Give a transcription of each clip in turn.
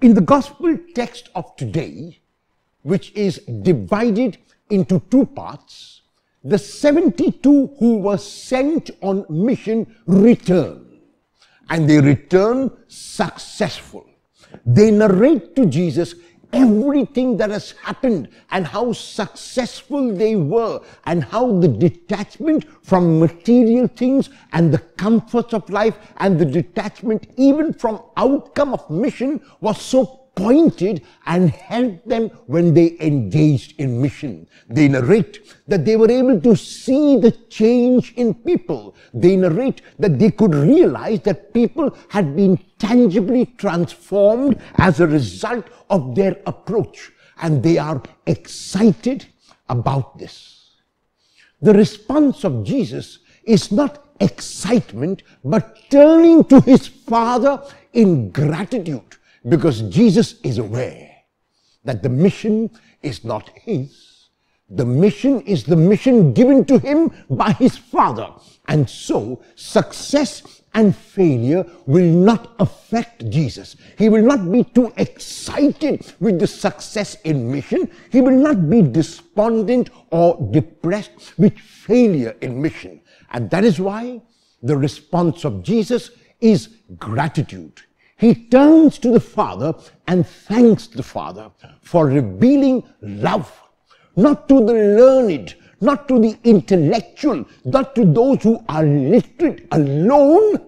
In the gospel text of today, which is divided into two parts, the 72 who were sent on mission return, and they return successful. They narrate to Jesus everything that has happened and how successful they were, and how the detachment from material things and the comforts of life and the detachment even from outcome of mission was so pointed and helped them when they engaged in mission. They narrate that they were able to see the change in people. They narrate that they could realize that people had been tangibly transformed as a result of their approach, and they are excited about this. The response of Jesus is not excitement, but turning to his Father in gratitude, because Jesus is aware that the mission is not his. The mission is the mission given to him by his Father. And so success and failure will not affect Jesus. He will not be too excited with the success in mission. He will not be despondent or depressed with failure in mission. And that is why the response of Jesus is gratitude. He turns to the Father and thanks the Father for revealing love, not to the learned, not to the intellectual, not to those who are literate alone,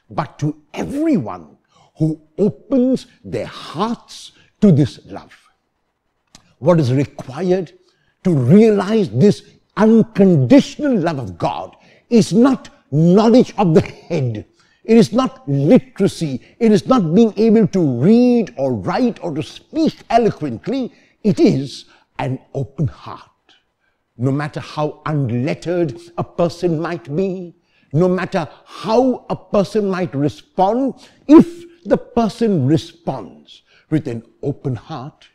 but to everyone who opens their hearts to this love. What is required to realize this unconditional love of God is not knowledge of the head. It is not literacy. It is not being able to read or write or to speak eloquently. It is an open heart. No matter how unlettered a person might be, no matter how a person might respond, if the person responds with an open heart,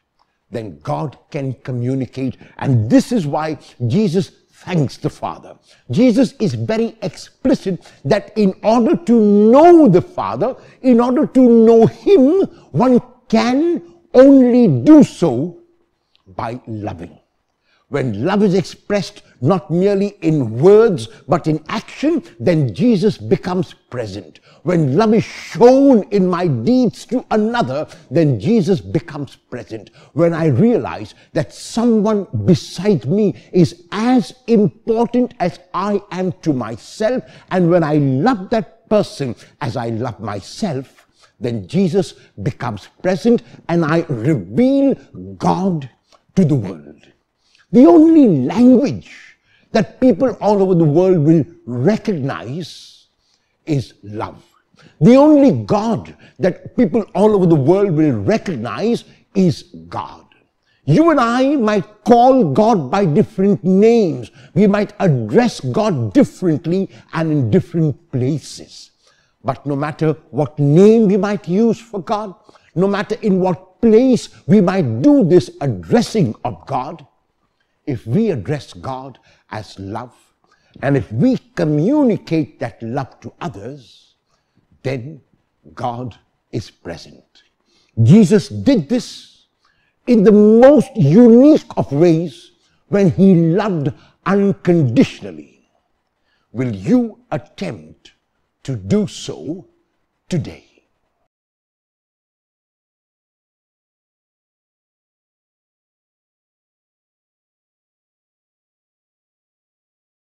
then God can communicate. And this is why Jesus thanks the Father. Jesus is very explicit that in order to know the Father, in order to know him, one can only do so by loving. When love is expressed not merely in words but in action, then Jesus becomes present. When love is shown in my deeds to another, then Jesus becomes present. When I realize that someone beside me is as important as I am to myself, and when I love that person as I love myself, then Jesus becomes present and I reveal God to the world. The only language that people all over the world will recognize is love. The only God that people all over the world will recognize is God. You and I might call God by different names. We might address God differently and in different places. But no matter what name we might use for God, no matter in what place we might do this addressing of God, if we address God as love, and if we communicate that love to others, then God is present. Jesus did this in the most unique of ways when he loved unconditionally. Will you attempt to do so today?